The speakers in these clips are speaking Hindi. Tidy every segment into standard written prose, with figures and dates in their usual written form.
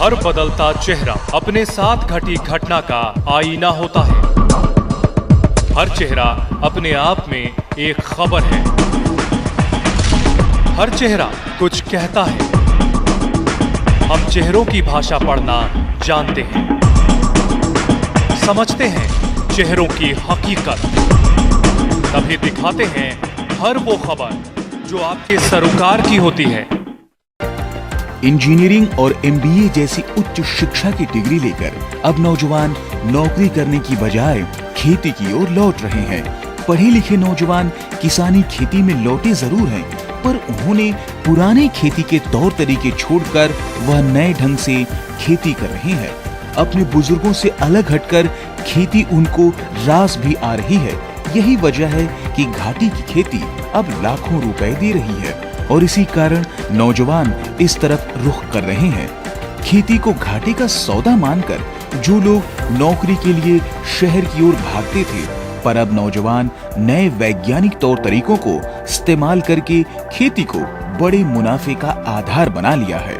हर बदलता चेहरा अपने साथ घटी घटना का आईना होता है। हर चेहरा अपने आप में एक खबर है। हर चेहरा कुछ कहता है। हम चेहरों की भाषा पढ़ना जानते हैं, समझते हैं चेहरों की हकीकत, तभी दिखाते हैं हर वो खबर जो आपके सरोकार की होती है। इंजीनियरिंग और एमबीए जैसी उच्च शिक्षा की डिग्री लेकर अब नौजवान नौकरी करने की बजाय खेती की ओर लौट रहे हैं। पढ़े लिखे नौजवान किसानी खेती में लौटे जरूर हैं, पर उन्होंने पुराने खेती के तौर तरीके छोड़कर वह नए ढंग से खेती कर रहे हैं। अपने बुजुर्गों से अलग हटकर खेती उनको रास भी आ रही है। यही वजह है कि घाटी की खेती अब लाखों रुपए दे रही है और इसी कारण नौजवान इस तरफ रुख कर रहे हैं। खेती को घाटे का सौदा मानकर जो लोग नौकरी के लिए शहर की ओर भागते थे, पर अब नौजवान नए वैज्ञानिक तौर तरीकों को इस्तेमाल करके खेती को बड़े मुनाफे का आधार बना लिया है।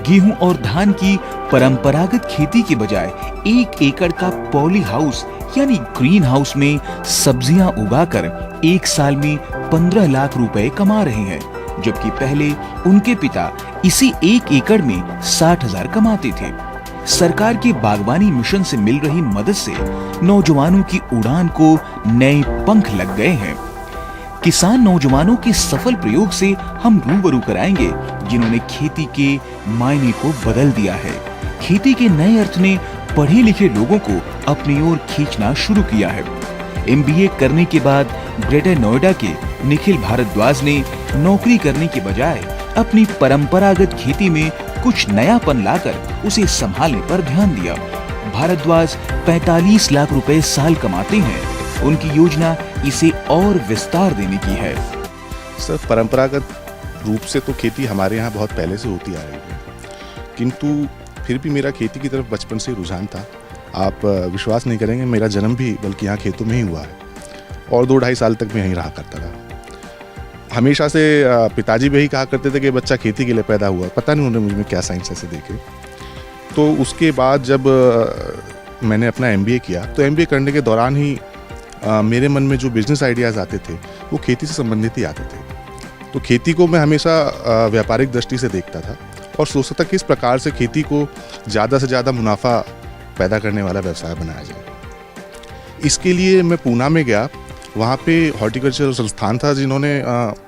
गेहूं और धान की परंपरागत खेती के बजाय 1 एकड़ का पॉली हाउस यानी ग्रीन हाउस में सब्जियां उगाकर एक साल में 15 लाख रुपए कमा रहे हैं, जबकि पहले उनके पिता इसी 1 एकड़ में 60,000 कमाते थे। सरकार के बागवानी मिशन से मिल रही मदद से नौजवानों की उड़ान को नए पंख लग गए हैं। किसान नौजवानों के सफल प्रयोग से हम रूबरू कराएंगे, जिन्होंने खेती के मायने को बदल दिया है। खेती के नए अर्थ ने पढ़े लिखे लोगों को अपनी ओर खींचना शुरू किया है। एमबीए करने के बाद ग्रेटर नोएडा के निखिल भारद्वाज ने नौकरी करने के बजाय अपनी परंपरागत खेती में कुछ नयापन लाकर उसे संभालने पर ध्यान दिया। भारद्वाज 45 लाख रुपए साल कमाते हैं। उनकी योजना इसे और विस्तार देने की है। सर, परंपरागत रूप से तो खेती हमारे यहाँ बहुत पहले से होती आ रही है, किंतु फिर भी मेरा खेती की तरफ बचपन से रुझान था। आप विश्वास नहीं करेंगे, मेरा जन्म भी बल्कि यहाँ खेतों में ही हुआ है और 2-2.5 साल तक मैं यहीं रहा करता था। हमेशा से पिताजी भी यही कहा करते थे कि बच्चा खेती के लिए पैदा हुआ। पता नहीं उन्होंने मुझ में क्या साइंस ऐसे देखे। तो उसके बाद जब मैंने अपना एमबीए किया, तो एमबीए करने के दौरान ही मेरे मन में जो बिजनेस आइडियाज़ आते थे वो खेती से संबंधित ही आते थे। तो खेती को मैं हमेशा व्यापारिक दृष्टि से देखता था और सोचता था किस प्रकार से खेती को ज़्यादा से ज़्यादा मुनाफा पैदा करने वाला व्यवसाय बनाया जाए। इसके लिए मैं पूना में गया। वहाँ पे हॉर्टिकल्चर संस्थान था जिन्होंने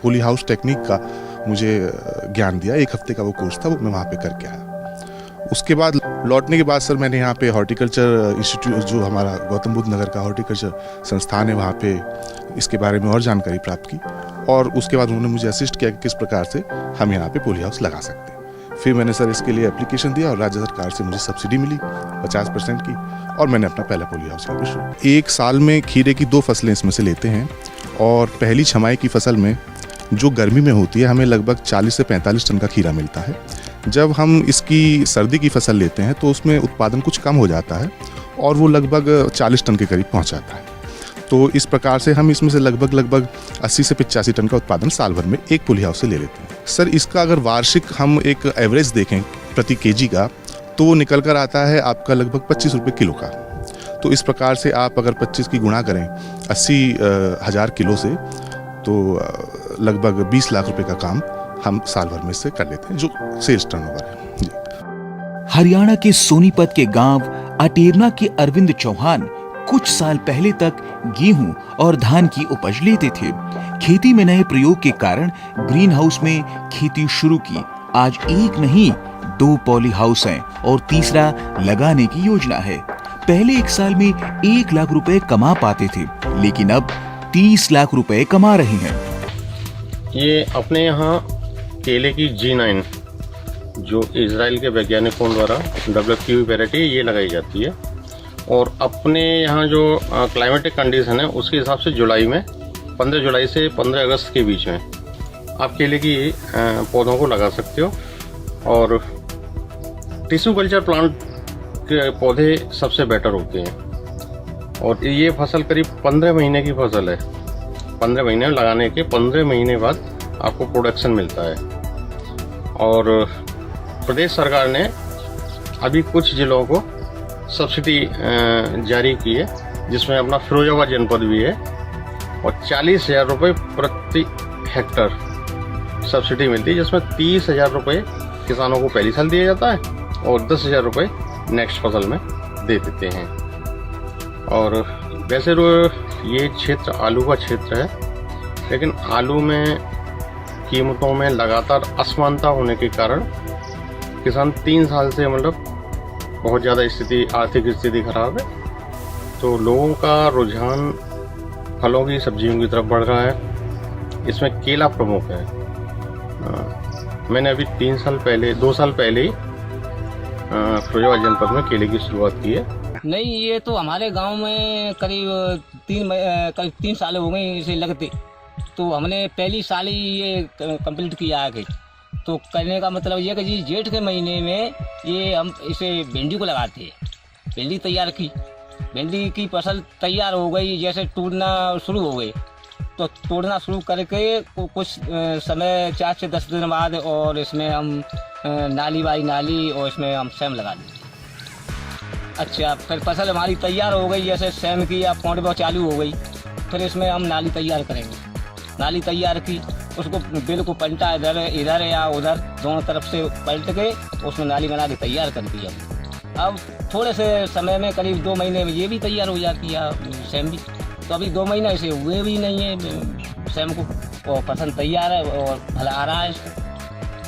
पॉली हाउस टेक्निक का मुझे ज्ञान दिया। 1 हफ्ते का वो कोर्स था, वो मैं वहाँ पे करके आया। उसके बाद लौटने के बाद सर मैंने यहाँ पे हॉर्टिकल्चर इंस्टीट्यूट, जो हमारा गौतम बुद्ध नगर का हॉर्टिकल्चर संस्थान है, वहाँ पे इसके बारे में और जानकारी प्राप्त की और उसके बाद उन्होंने मुझे असिस्ट किया कि किस प्रकार से हम यहाँ पे पॉली हाउस लगा सकते हैं। फिर मैंने सर इसके लिए एप्लीकेशन दिया और राज्य सरकार से मुझे सब्सिडी मिली 50% की और मैंने अपना पहला पॉली हाउस यहाँ पे शुरू। 1 साल में खीरे की 2 फसलें इसमें से लेते हैं और पहली छमाई की फसल में जो गर्मी में होती है हमें लगभग 40 से 45 टन का खीरा मिलता है। जब हम इसकी सर्दी की फसल लेते हैं तो उसमें उत्पादन कुछ कम हो जाता है और वो लगभग 40 टन के करीब पहुँच जाता है। तो इस प्रकार से हम इसमें से लगभग 80 से 85 टन का उत्पादन साल भर में एक पॉली हाउस से ले लेते हैं। सर, इसका अगर वार्षिक हम एक एवरेज देखें प्रति केजी का, तो वो निकल कर आता है आपका लगभग 25 रुपये किलो का। तो इस प्रकार से आप अगर 25 की गुणा करें 80,000 किलो से, तो लगभग 20 लाख रुपए का काम हम साल भर में से कर लेते हैं, जो सेल्स टर्नओवर है जी। हरियाणा के सोनीपत के गांव अटेरना के अरविंद चौहान कुछ साल पहले तक गेहूं और धान की उपज लेते थे। खेती में नए प्रयोग के कारण ग्रीन हाउस में खेती शुरू की। आज 1 नहीं 2 पॉली हाउस हैं और तीसरा लगाने की योजना है। पहले 1 साल में 1 लाख रुपए कमा पाते थे, लेकिन अब 30 लाख रुपए कमा रहे हैं। ये अपने यहाँ केले की G9, जो इजराइल के वैज्ञानिकों द्वारा डेवलप की हुई वैरायटी, ये लगाई जाती है और अपने यहाँ जो क्लाइमेटिक कंडीशन है उसके हिसाब से जुलाई में 15 जुलाई से 15 अगस्त के बीच में आप केले की पौधों को लगा सकते हो। और टिश्यू कल्चर प्लांट के पौधे सबसे बेटर होते हैं और ये फसल करीब 15 महीने की फसल है। 15 महीने लगाने के 15 महीने बाद आपको प्रोडक्शन मिलता है। और प्रदेश सरकार ने अभी कुछ जिलों को सब्सिडी जारी की है, जिसमें अपना फिरोजाबाद जनपद भी है, और 40,000 रुपये प्रति हेक्टर सब्सिडी मिलती है, जिसमें 30,000 रुपये किसानों को पहली साल दिया जाता है और 10,000 रुपये नेक्स्ट फसल में दे देते हैं। और वैसे तो ये क्षेत्र आलू का क्षेत्र है, लेकिन आलू में कीमतों में लगातार असमानता होने के कारण किसान 3 साल से मतलब बहुत ज़्यादा आर्थिक स्थिति खराब है, तो लोगों का रुझान फलों की सब्जियों की तरफ बढ़ रहा है। इसमें केला प्रमुख है। मैंने अभी 2 साल पहले ही फिरोजाबाद जनपद में केले की शुरुआत की है। नहीं, ये तो हमारे गांव में करीब 3 साल हो गए इसे लगते, तो हमने पहली साल ही ये कंप्लीट किया है। तो करने का मतलब ये कि जी जेठ के महीने में ये हम इसे भिंडी को लगाते हैं। भिंडी तैयार की, भिंडी की फसल तैयार हो गई, जैसे टूटना शुरू हो गई, तो तोड़ना शुरू करके कुछ समय 4 से 10 दिन बाद और इसमें हम नाली और इसमें हम सेम लगा दें। अच्छा, फिर फसल हमारी तैयार हो गई, जैसे सेम की या पौंड चालू हो गई, फिर इसमें हम नाली तैयार करेंगे। नाली तैयार की, उसको बिल को पलटा इधर या उधर दोनों तरफ से पलट के उसमें नाली बना के तैयार कर दिया। अब थोड़े से समय में करीब 2 महीने में ये भी तैयार हो जाती है सेम भी। तो अभी 2 महीने से हुए भी नहीं है सेम को, और फसल तैयार है और फल आ रहा है।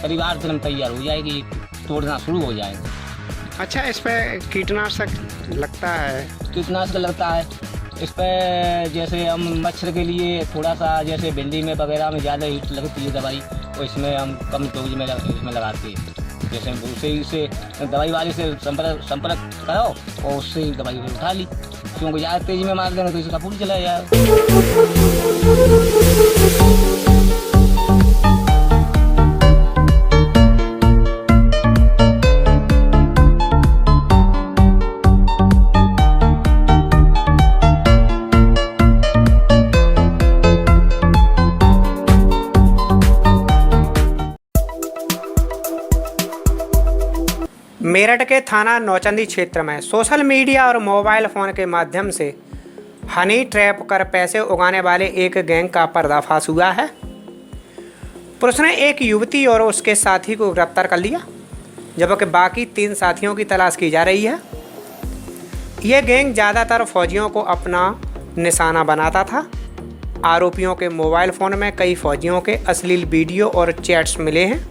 करीब 8 दिन में तैयार हो जाएगी, तोड़ना शुरू हो जाएगा। अच्छा, इस पर कीटनाशक लगता है? कीटनाशक लगता है इस पर, जैसे हम मच्छर के लिए थोड़ा सा, जैसे भिंडी में वगैरह में ज़्यादा हीट लगती है दवाई, तो इसमें हम कम डोज में इसमें लगाते हैं। जैसे उसे से दवाई वाले से संपर्क कराओ और उससे दवाई उठा ली, क्योंकि ज़्यादा तेज़ी में मार देंगे तो इसका फूल चला जाएगा। मेरठ के थाना नौचंदी क्षेत्र में सोशल मीडिया और मोबाइल फ़ोन के माध्यम से हनी ट्रैप कर पैसे उगाने वाले एक गैंग का पर्दाफाश हुआ है। पुलिस ने एक युवती और उसके साथी को गिरफ्तार कर लिया, जबकि बाकी 3 साथियों की तलाश की जा रही है। यह गैंग ज़्यादातर फौजियों को अपना निशाना बनाता था। आरोपियों के मोबाइल फ़ोन में कई फौजियों के अश्लील वीडियो और चैट्स मिले हैं।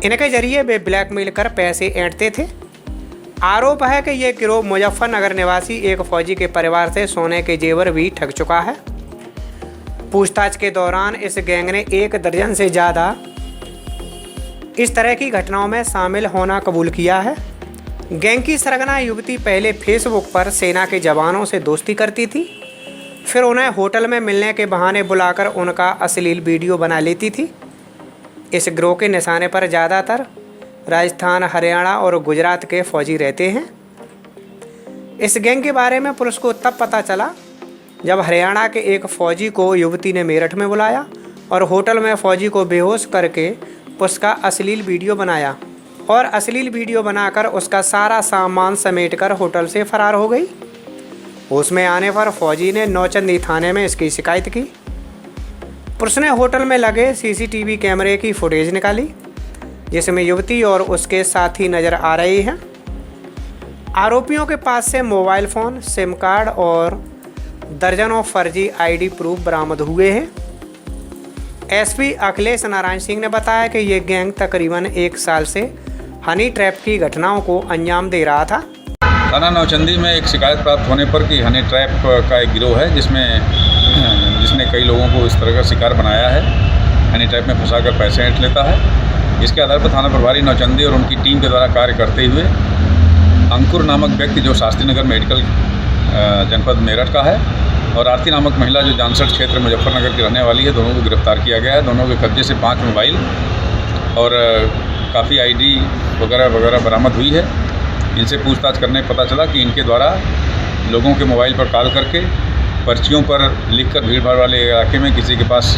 इनके जरिए वे ब्लैकमेल कर पैसे ऐंठते थे। आरोप है कि यह गिरोह मुजफ्फरनगर निवासी एक फौजी के परिवार से सोने के जेवर भी ठग चुका है। पूछताछ के दौरान इस गैंग ने 1 दर्जन से ज़्यादा इस तरह की घटनाओं में शामिल होना कबूल किया है। गैंग की सरगना युवती पहले फेसबुक पर सेना के जवानों से दोस्ती करती थी, फिर उन्हें होटल में मिलने के बहाने बुलाकर उनका अश्लील वीडियो बना लेती थी। इस गिरोह के निशाने पर ज़्यादातर राजस्थान, हरियाणा और गुजरात के फौजी रहते हैं। इस गैंग के बारे में पुलिस को तब पता चला जब हरियाणा के एक फौजी को युवती ने मेरठ में बुलाया और होटल में फौजी को बेहोश करके उसका अश्लील वीडियो बनाया और अश्लील वीडियो बनाकर उसका सारा सामान समेटकर होटल से फरार हो गई। उसमें आने पर फौजी ने नौचंदी थाने में इसकी शिकायत की। पुलिस ने होटल में लगे सीसीटीवी कैमरे की फुटेज निकाली, जिसमें युवती और उसके साथी नज़र आ रहे हैं। आरोपियों के पास से मोबाइल फ़ोन, सिम कार्ड और दर्जनों फर्जी आईडी प्रूफ बरामद हुए हैं। एसपी अखिलेश नारायण सिंह ने बताया कि ये गैंग तकरीबन 1 साल से हनी ट्रैप की घटनाओं को अंजाम दे रहा था। थाना नौचंदी में एक शिकायत प्राप्त होने पर कि हनी ट्रैप का एक गिरोह है जिसने कई लोगों को इस तरह का शिकार बनाया है, हनी ट्रैप में फंसाकर पैसे ऐंठ लेता है। इसके आधार पर थाना प्रभारी नौचंदी और उनकी टीम के द्वारा कार्य करते हुए अंकुर नामक व्यक्ति जो शास्त्री नगर मेडिकल जनपद मेरठ का है और आरती नामक महिला जो जानसठ क्षेत्र मुजफ्फरनगर की रहने वाली है, दोनों को गिरफ्तार किया गया है। दोनों के कब्जे से 5 मोबाइल और काफ़ी आईडी वगैरह बरामद हुई है। इनसे पूछताछ करने पता चला कि इनके द्वारा लोगों के मोबाइल पर कॉल करके पर्चियों पर लिखकर भीड़ भाड़ वाले इलाके में किसी के पास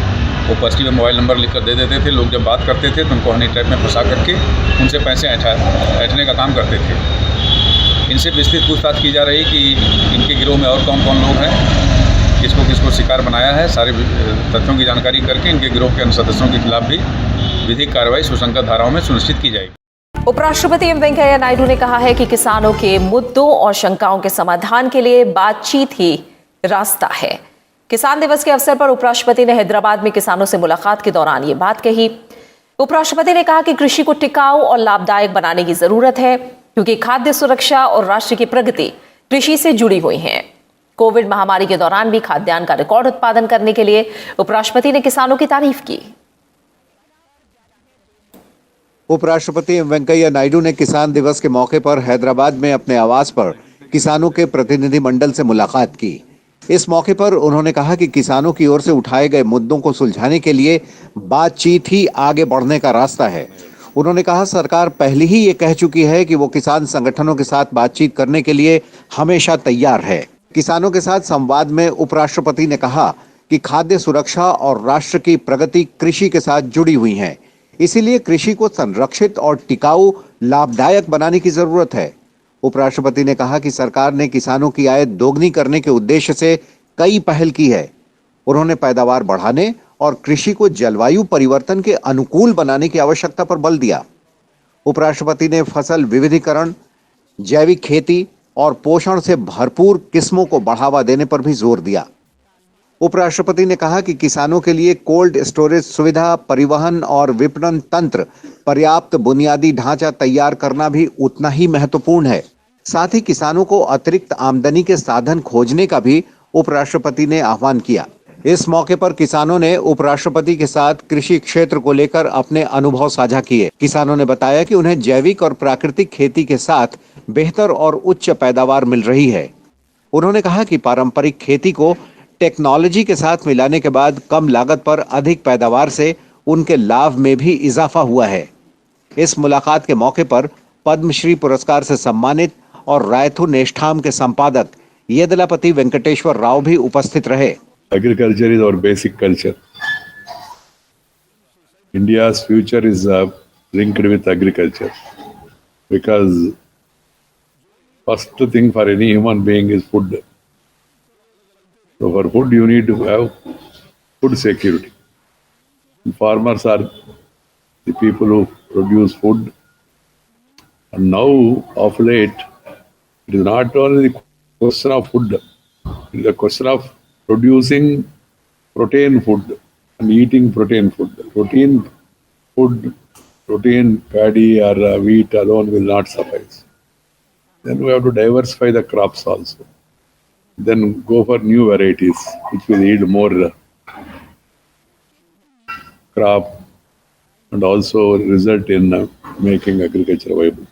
वो पर्ची में मोबाइल नंबर लिख कर दे देते थे। लोग जब बात करते थे तो उनको हनी ट्रैप में फंसा करके उनसे पैसे ऐंठने का काम करते थे। इनसे विस्तृत पूछताछ की जा रही कि इनके गिरोह में और कौन कौन लोग हैं, किसको किसको शिकार बनाया है। सारे तथ्यों की जानकारी करके इनके गिरोह के अन्य सदस्यों के खिलाफ भी विधिक कार्रवाई सुसंगत धाराओं में सुनिश्चित की जाएगी। उपराष्ट्रपति एम वेंकैया नायडू ने कहा है कि किसानों के मुद्दों और शंकाओं के समाधान के लिए बातचीत ही रास्ता है। किसान दिवस के अवसर पर उपराष्ट्रपति ने हैदराबाद में किसानों से मुलाकात के दौरान ये बात कही। उपराष्ट्रपति ने कहा कि कृषि को टिकाऊ और लाभदायक बनाने की जरूरत है, क्योंकि खाद्य सुरक्षा और राष्ट्र की प्रगति कृषि से जुड़ी हुई है। कोविड महामारी के दौरान भी खाद्यान्न का रिकॉर्ड उत्पादन करने के लिए उपराष्ट्रपति ने किसानों की तारीफ की। उपराष्ट्रपति एम वेंकैया नायडू ने किसान दिवस के मौके पर हैदराबाद में अपने आवास पर किसानों के प्रतिनिधि मंडल से मुलाकात की। इस मौके पर उन्होंने कहा कि किसानों की ओर से उठाए गए मुद्दों को सुलझाने के लिए बातचीत ही आगे बढ़ने का रास्ता है। उन्होंने कहा, सरकार पहले ही ये कह चुकी है कि वो किसान संगठनों के साथ बातचीत करने के लिए हमेशा तैयार है। किसानों के साथ संवाद में उपराष्ट्रपति ने कहा कि खाद्य सुरक्षा और राष्ट्र की प्रगति कृषि के साथ जुड़ी हुई है, इसीलिए कृषि को संरक्षित और टिकाऊ लाभदायक बनाने की जरूरत है। उपराष्ट्रपति ने कहा कि सरकार ने किसानों की आय दोगुनी करने के उद्देश्य से कई पहल की है। उन्होंने पैदावार बढ़ाने और कृषि को जलवायु परिवर्तन के अनुकूल बनाने की आवश्यकता पर बल दिया। उपराष्ट्रपति ने फसल विविधीकरण, जैविक खेती और पोषण से भरपूर किस्मों को बढ़ावा देने पर भी जोर दिया। उपराष्ट्रपति ने कहा कि किसानों के लिए कोल्ड स्टोरेज सुविधा, परिवहन और विपणन तंत्र, पर्याप्त बुनियादी ढांचा तैयार करना भी उतना ही महत्वपूर्ण है। साथ ही किसानों को अतिरिक्त आमदनी के साधन खोजने का भी उपराष्ट्रपति ने आह्वान किया। इस मौके पर किसानों ने उपराष्ट्रपति के साथ कृषि क्षेत्र को लेकर अपने अनुभव साझा किए। किसानों ने बताया कि उन्हें जैविक और प्राकृतिक खेती के साथ बेहतर और उच्च पैदावार मिल रही है। उन्होंने कहा कि पारंपरिक खेती को टेक्नोलॉजी के साथ मिलाने के बाद कम लागत पर अधिक पैदावार से उनके लाभ में भी इजाफा हुआ है। इस मुलाकात के मौके पर पद्मश्री पुरस्कार से सम्मानित और रायथू नेष्ठाम के संपादक येदलापति वेंकटेश्वर राव भी उपस्थित रहे। Agriculture is our basic culture. India's future is linked with agriculture, because first thing for any human being is food. So for food you need to have food security. And farmers are the people who produce food. And now of late, it is not only the question of food, it is a question of producing protein food and eating protein food. Protein, paddy or wheat alone will not suffice. Then we have to diversify the crops also. Then go for new varieties which will yield more crop and also result in making agriculture viable.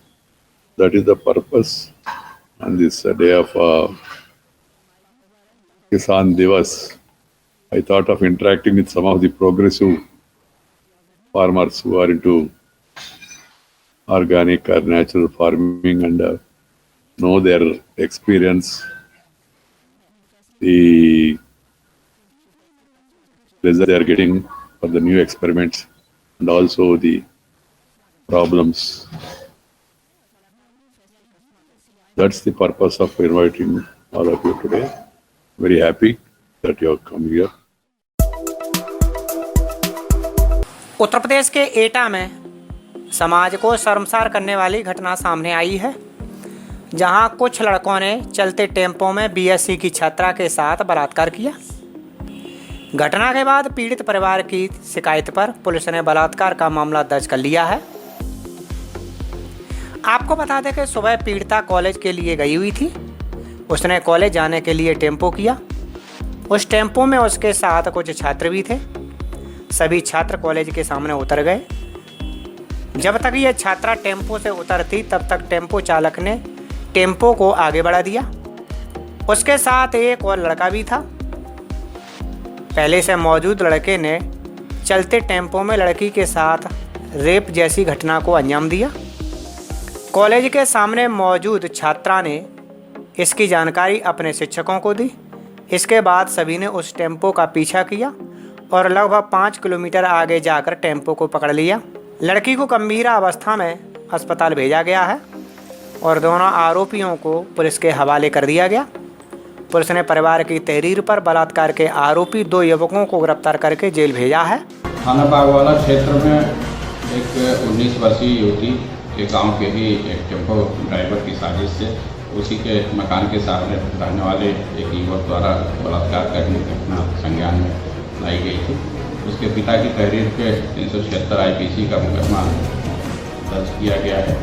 That is the purpose on this day of Kisan Divas. I thought of interacting with some of the progressive farmers who are into organic or natural farming and know their experience, the result they are getting for the new experiments, and also the problems. That's the purpose of inviting all of you today. Very happy that you have come here. Uttar Pradesh के एटा में समाज को शर्मसार करने वाली घटना सामने आई है, जहां कुछ लड़कों ने चलते टेम्पो में बीएससी की छात्रा के साथ बलात्कार किया। घटना के बाद पीड़ित परिवार की शिकायत पर पुलिस ने बलात्कार का मामला दर्ज कर लिया है। आपको बता दें कि सुबह पीड़िता कॉलेज के लिए गई हुई थी। उसने कॉलेज जाने के लिए टेम्पो किया। उस टेम्पो में उसके साथ कुछ छात्र भी थे। सभी छात्र कॉलेज के सामने उतर गए। जब तक ये छात्रा टेम्पो से उतरती तब तक टेम्पो चालक ने टेम्पो को आगे बढ़ा दिया। उसके साथ एक और लड़का भी था। पहले से मौजूद लड़के ने चलते टेम्पो में लड़की के साथ रेप जैसी घटना को अंजाम दिया। कॉलेज के सामने मौजूद छात्रा ने इसकी जानकारी अपने शिक्षकों को दी। इसके बाद सभी ने उस टेम्पो का पीछा किया और लगभग 5 किलोमीटर आगे जाकर टेम्पो को पकड़ लिया। लड़की को गंभीर अवस्था में अस्पताल भेजा गया है और दोनों आरोपियों को पुलिस के हवाले कर दिया गया। पुलिस ने परिवार की तहरीर पर बलात्कार के आरोपी 2 युवकों को गिरफ्तार करके जेल भेजा है। थाना बागवाला क्षेत्र में एक 19 वर्षीय युवती के गांव के ही एक टेम्पो ड्राइवर की साजिश से उसी के मकान के सामने रहने वाले एक युवक द्वारा बलात्कार करने की घटना संज्ञान में लाई गई थी। उसके पिता की तहरीर पे 376 IPC का मुकदमा दर्ज किया गया है।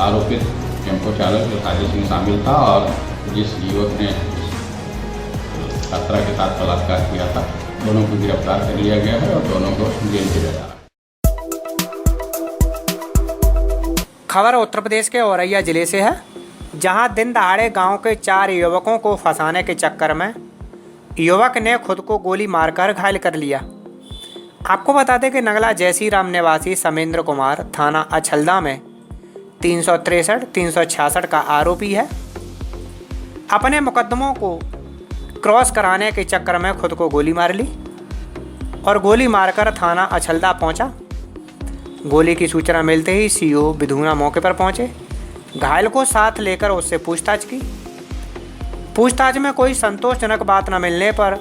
आरोपित टेम्पो चालक जो साजिश में शामिल था और जिस युवक ने छात्रा के साथ बलात्कार किया था, दोनों को गिरफ्तार कर लिया गया है और दोनों को जेल भेजा जा रहा है। खबर उत्तर प्रदेश के औरैया जिले से है, जहां दिन दहाड़े गांव के 4 युवकों को फंसाने के चक्कर में युवक ने खुद को गोली मारकर घायल कर लिया। आपको बता दें कि नगला जयसीराम निवासी समेंद्र कुमार थाना अछलदा में 363, 366 का आरोपी है। अपने मुकदमों को क्रॉस कराने के चक्कर में खुद को गोली मार ली और गोली मारकर थाना अछलदा पहुंचा। गोली की सूचना मिलते ही CO विधूना मौके पर पहुंचे। घायल को साथ लेकर उससे पूछताछ की। पूछताछ में कोई संतोषजनक बात न मिलने पर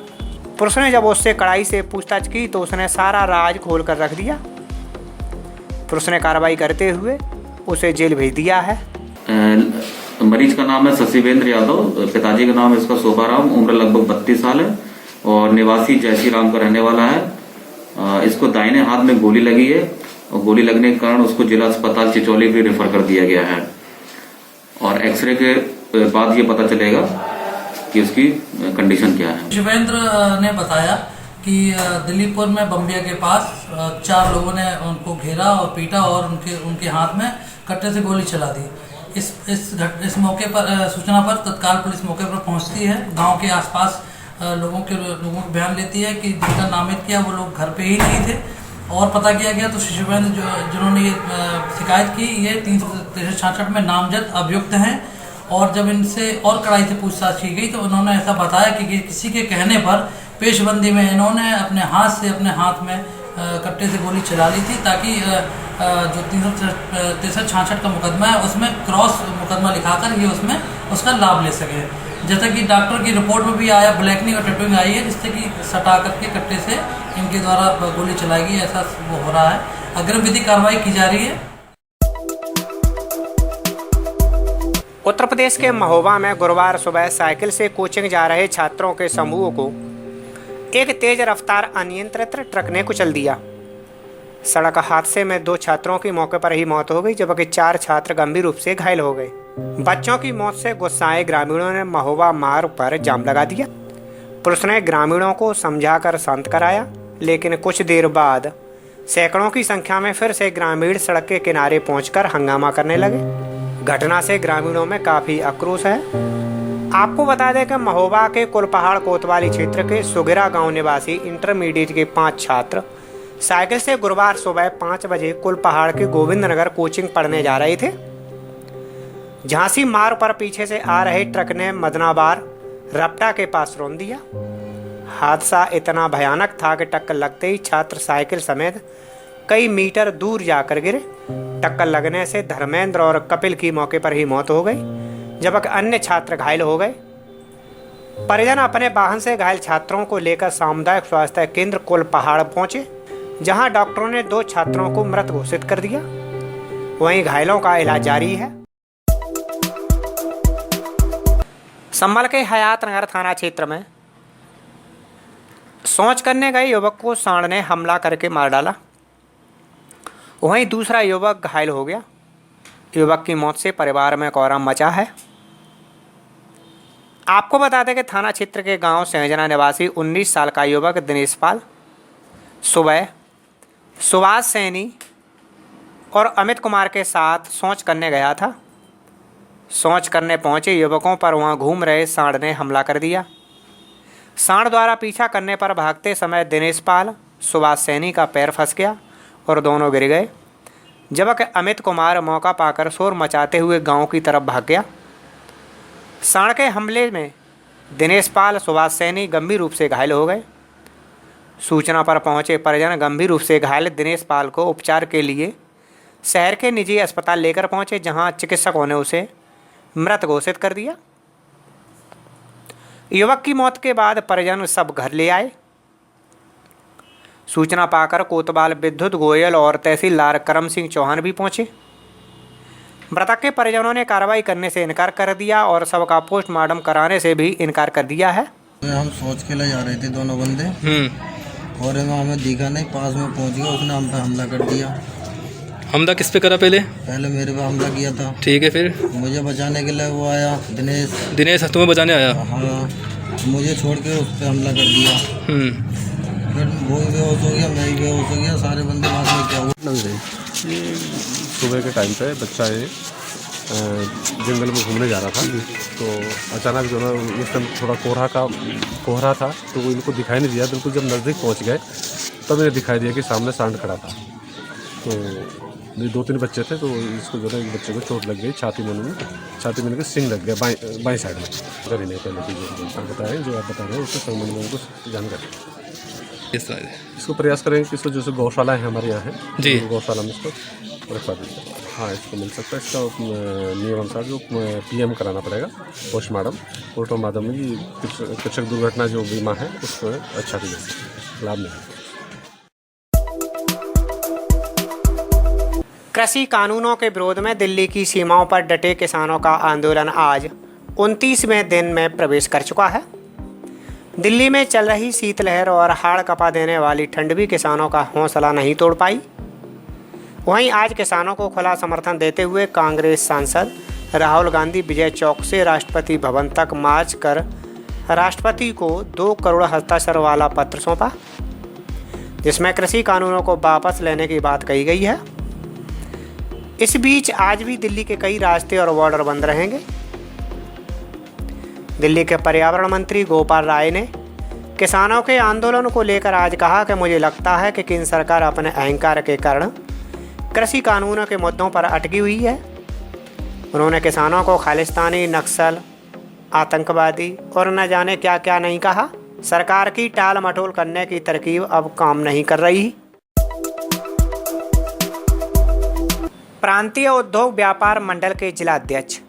पुलिस ने जब उससे कड़ाई से पूछताछ की तो उसने सारा राज खोल कर रख दिया। पुलिस ने कार्रवाई करते हुए उसे जेल भेज दिया है। मरीज का नाम है शशिवेंद्र यादव, पिताजी का नाम है इसका शोभाराम, उम्र लगभग 32 साल है और निवासी जयसीराम का रहने वाला है। इसको दाहिने हाथ में गोली लगी है और गोली लगने के कारण उसको जिला अस्पताल चिचौली भी रेफर कर दिया गया है और एक्सरे के बाद ये पता चलेगा कि उसकी कंडीशन क्या है। शिवेंद्र ने बताया कि दिल्लीपुर में बम्बिया के पास 4 लोगों ने उनको घेरा और पीटा और उनके हाथ में कट्टे से गोली चला दी। इस मौके पर सूचना पर तत्काल पुलिस मौके पर पहुंचती है। गांव के आसपास लोगों के बयान लेती है कि जिनका नामित किया वो लोग घर पे ही नहीं थे और पता किया गया तो शिवेंद्र जिन्होंने ये शिकायत की ये 366 में नामजद अभियुक्त हैं और जब इनसे और कड़ाई से पूछताछ की गई तो उन्होंने ऐसा बताया कि किसी के कहने पर पेशबंदी में इन्होंने अपने हाथ में कट्टे से गोली चला ली थी ताकि जो 366 का मुकदमा है उसमें क्रॉस मुकदमा लिखाकर ये उसमें उसका लाभ ले सके। जैसा कि डॉक्टर की रिपोर्ट में भी आया, ब्लैकनिंग और टैटूइंग आई है जिससे कि सटा करके कट्टे से इनके द्वारा गोली चलाई गई, ऐसा वो हो रहा है। अग्रिम विधि कार्रवाई की जा रही है। उत्तर प्रदेश के महोबा में गुरुवार सुबह साइकिल से कोचिंग जा रहे छात्रों के समूह को एक तेज रफ्तार अनियंत्रित ट्रक ने कुचल दिया। सड़क हादसे में 2 छात्रों की मौके पर ही मौत हो गई जबकि 4 छात्र गंभीर रूप से घायल हो गए। बच्चों की मौत से गुस्साए ग्रामीणों ने महोबा मार्ग पर जाम लगा दिया। पुलिस ने ग्रामीणों को समझाकर शांत कराया, लेकिन कुछ देर बाद सैकड़ों की संख्या में फिर से ग्रामीण सड़क के किनारे पहुंचकर हंगामा करने लगे। घटना से ग्रामीणों में काफी आक्रोश है। आपको बता दें कि महोबा के कुलपहाड़ कोतवाली क्षेत्र के सुगिरा गांव निवासी इंटरमीडिएट के 5 छात्र साइकिल से गुरुवार सुबह 5 बजे कुलपहाड़ के गोविंद नगर कोचिंग पढ़ने जा रहे थे। झांसी मार्ग पर पीछे से आ रहे ट्रक ने मदनाबार रपटा के पास रौंद दिया। हादसा इतना भयानक था कि टक्कर लगते ही छात्र साइकिल समेत कई मीटर दूर जाकर गिरे। टक्कर लगने से धर्मेंद्र और कपिल की मौके पर ही मौत हो गई जबकि अन्य छात्र घायल हो गए। परिजन अपने वाहन से घायल छात्रों को लेकर सामुदायिक स्वास्थ्य केंद्र कुलपहाड़ पहुंचे, जहां डॉक्टरों ने 2 छात्रों को मृत घोषित कर दिया। वहीं घायलों का इलाज जारी है। संभल के हयात नगर थाना क्षेत्र में शौच करने गए युवक को सांड ने हमला करके मार डाला। वहीं दूसरा युवक घायल हो गया। युवक की मौत से परिवार में कोहराम मचा है। आपको बता दें कि थाना क्षेत्र के गांव सहजना निवासी 19 साल का युवक दिनेश पाल सुबह सुभाष सैनी और अमित कुमार के साथ शौच करने गया था। शौच करने पहुंचे युवकों पर वहां घूम रहे सांड ने हमला कर दिया। सांड द्वारा पीछा करने पर भागते समय दिनेश पाल सुभाष सैनी का पैर फंस गया और दोनों गिर गए जबकि अमित कुमार मौका पाकर शोर मचाते हुए गांव की तरफ भाग गया। सांड के हमले में दिनेश पाल सुभाष सैनी गंभीर रूप से घायल हो गए। सूचना पर पहुंचे परिजन गंभीर रूप से घायल दिनेश पाल को उपचार के लिए शहर के निजी अस्पताल लेकर पहुंचे, जहां चिकित्सकों ने उसे मृत घोषित कर दिया। युवक की मौत के बाद परिजन सब घर ले आए। सूचना पाकर कोतवाल विद्युत गोयल और तहसीलदार करम सिंह चौहान भी पहुंचे। मृतक के परिजनों ने कार्रवाई करने से इनकार कर दिया और शव का पोस्टमार्टम कराने से भी इनकार कर दिया है। हम सोच के ले जा रहे थे दोनों बंदे, और हमें दिखा नहीं, पास में पहुंच गया, उसने हम पे हमला कर दिया। हमला किस पे करा? पहले मेरे पे हमला किया था। ठीक है, फिर मुझे बचाने के लिए वो आया, दिनेश तुम्हें बचाने आया? हाँ, मुझे छोड़ के उस पर हमला कर दिया। फिर वो भी बेहोश हो गया, मैं भी बेहोश हो गया, सारे बंदे बाद में क्या हुआ। ये सुबह के टाइम पे बच्चा ये जंगल में घूमने जा रहा था, तो अचानक जो है उस टाइम थोड़ा कोहरा था, तो वो इनको दिखाई नहीं दिया। बिल्कुल जब नज़दीक पहुंच गए तब इन्हें दिखाई दिया कि सामने सांड खड़ा था। तो 2-3 बच्चे थे, तो इसको जो है एक बच्चे को चोट लग गई छाती में उनके सिंग लग गया बाएं साइड में। अगर इन्हें पहले की जो बताएँ, जो आप बता रहे हैं, उससे संबंध में उनको जानकारी किस तरह इसको प्रयास करेंगे कि इसको जैसे गौशाला है हमारे यहाँ है जी, गौशाला में इसको रखवा देंगे। हाँ, इसको मिल सकता है। इसका नियम अनुसार जो PM कराना पड़ेगा पोस्टमार्टम में। ये कृषक दुर्घटना जो बीमा है उसको अच्छा लाभ मिलेगा। कृषि कानूनों के विरोध में दिल्ली की सीमाओं पर डटे किसानों का आंदोलन आज 29वें दिन में प्रवेश कर चुका है। दिल्ली में चल रही शीतलहर और हाड़ कपा देने वाली ठंड भी किसानों का हौसला नहीं तोड़ पाई। वहीं आज किसानों को खुला समर्थन देते हुए कांग्रेस सांसद राहुल गांधी विजय चौक से राष्ट्रपति भवन तक मार्च कर राष्ट्रपति को 2 करोड़ हस्ताक्षर वाला पत्र सौंपा, जिसमें कृषि कानूनों को वापस लेने की बात कही गई है। इस बीच आज भी दिल्ली के कई रास्ते और बॉर्डर बंद रहेंगे। दिल्ली के पर्यावरण मंत्री गोपाल राय ने किसानों के आंदोलन को लेकर आज कहा कि मुझे लगता है कि केंद्र सरकार अपने अहंकार के कारण कृषि कानूनों के मुद्दों पर अटकी हुई है। उन्होंने किसानों को खालिस्तानी, नक्सल, आतंकवादी और न जाने क्या क्या नहीं कहा। सरकार की टाल मटोल करने की तरकीब अब काम नहीं कर रही। प्रांतीय उद्योग व्यापार मंडल के जिलाध्यक्ष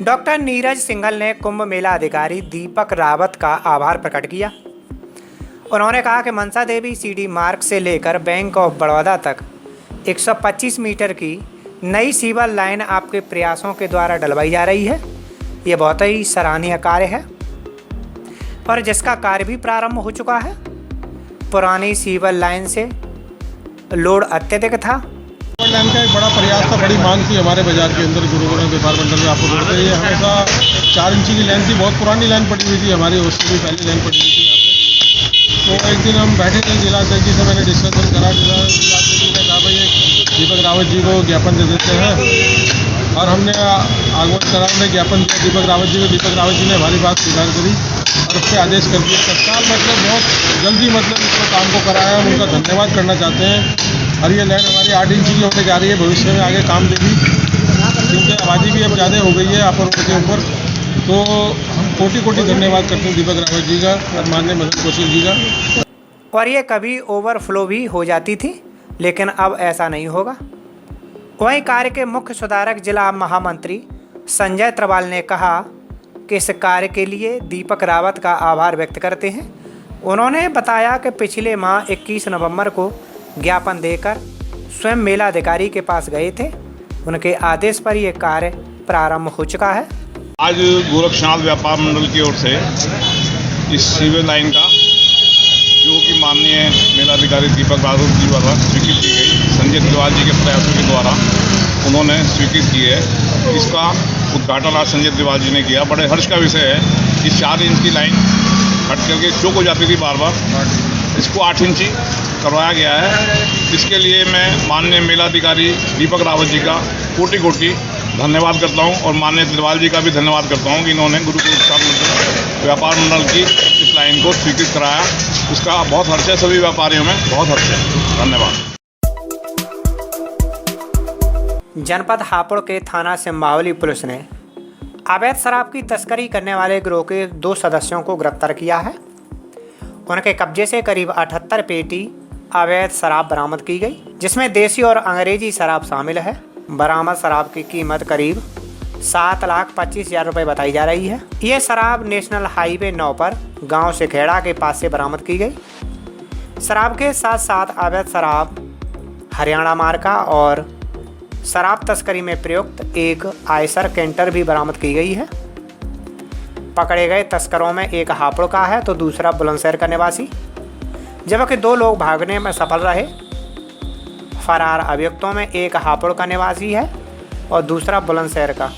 डॉक्टर नीरज सिंघल ने कुंभ मेला अधिकारी दीपक रावत का आभार प्रकट किया। उन्होंने कहा कि मनसा देवी सीडी मार्ग से लेकर बैंक ऑफ बड़ौदा तक 125 मीटर की नई सीवर लाइन आपके प्रयासों के द्वारा डलवाई जा रही है। ये बहुत ही सराहनीय कार्य है और जिसका कार्य भी प्रारंभ हो चुका है। पुरानी सीवर लाइन से लोड अत्यधिक था। लाइन का एक बड़ा प्रयास था, बड़ी मांग थी हमारे बाजार के अंदर। गुरुकुल व्यापार मंडल में आपको बोलते हैं, ये हमेशा 4 इंची की लाइन थी, बहुत पुरानी लाइन पड़ी हुई थी हमारी, उससे भी पहली लाइन पड़ी हुई थी यहाँ पे। तो एक दिन हम बैठे थे, जिलाध्यक्ष जी से मैंने डिस्कशन करा। जिलाध्यक्ष जी ने कहा भाई दीपक रावत जी को ज्ञापन दे देते हैं, और हमने आगमन करा, हमने ज्ञापन दिया दीपक रावत जी को। दीपक रावत जी ने हमारी बात स्वीकार करी और उस पर आदेश कर दिया तत्काल। बहुत जल्दी इसको काम को कराया। हम उनका धन्यवाद करना चाहते हैं। और ये लाइन हमारी 8 इंची की होने जा रही है, भविष्य में आगे काम देगी, क्योंकि आबादी भी अब ज़्यादा हो गई है अपर रोड के ऊपर। तो हम कोटि धन्यवाद करते हैं दीपक रावत जी का और माननीय मदन कौशिक जी का। और ये कभी ओवरफ्लो भी हो जाती थी, लेकिन अब ऐसा नहीं होगा। वहीं कार्य के मुख्य सुधारक जिला महामंत्री संजय त्रिवाल ने कहा कि इस कार्य के लिए दीपक रावत का आभार व्यक्त करते हैं। उन्होंने बताया कि पिछले माह 21 नवंबर को ज्ञापन देकर स्वयं मेला अधिकारी के पास गए थे। उनके आदेश पर यह कार्य प्रारंभ हो चुका है। आज गोरक्षनाथ व्यापार मंडल की ओर से इस सीवर लाइन का, जो कि माननीय मेलाधिकारी दीपक रावत जी द्वारा स्वीकृत की गई, संजय त्रिवाल जी के प्रयासों के द्वारा उन्होंने स्वीकृत की है, इसका उद्घाटन आज संजय त्रिवाल जी ने किया। बड़े हर्ष का विषय है कि 4 इंच की लाइन हट करके चौक हो जाती थी बार बार, इसको 8 इंची करवाया गया है। इसके लिए मैं माननीय मेलाधिकारी दीपक रावत जी का कोटि धन्यवाद करता हूं, और माननीय त्रिवाल जी का भी धन्यवाद करता हूं कि इन्होंने गुरुकुल व्यापार मंडल की इस लाइन को स्वीकृत कराया। उसका बहुत हर्ष है, सभी व्यापारियों में बहुत हर्ष है। धन्यवाद। जनपद हापुड़ के थाना सिंबावली पुलिस ने अवैध शराब की तस्करी करने वाले गिरोह के 2 सदस्यों को गिरफ्तार किया है। उनके कब्जे से करीब 78 पेटी अवैध शराब बरामद की गई, जिसमें देसी और अंग्रेजी शराब शामिल है। बरामद शराब की कीमत करीब 7,25,000 रुपये बताई जा रही है। ये शराब नेशनल हाईवे 9 पर गांव सिखेड़ा के पास से बरामद की गई। शराब के साथ साथ अवैध शराब, हरियाणा मार्का और शराब तस्करी में प्रयुक्त एक आयसर कैंटर भी बरामद की गई है। पकड़े गए तस्करों में एक हापुड़ का है तो दूसरा बुलंदशहर का निवासी, जबकि 2 लोग भागने में सफल रहे। फरार अभियुक्तों में एक हापुड़ का निवासी है और दूसरा बुलंदशहर का।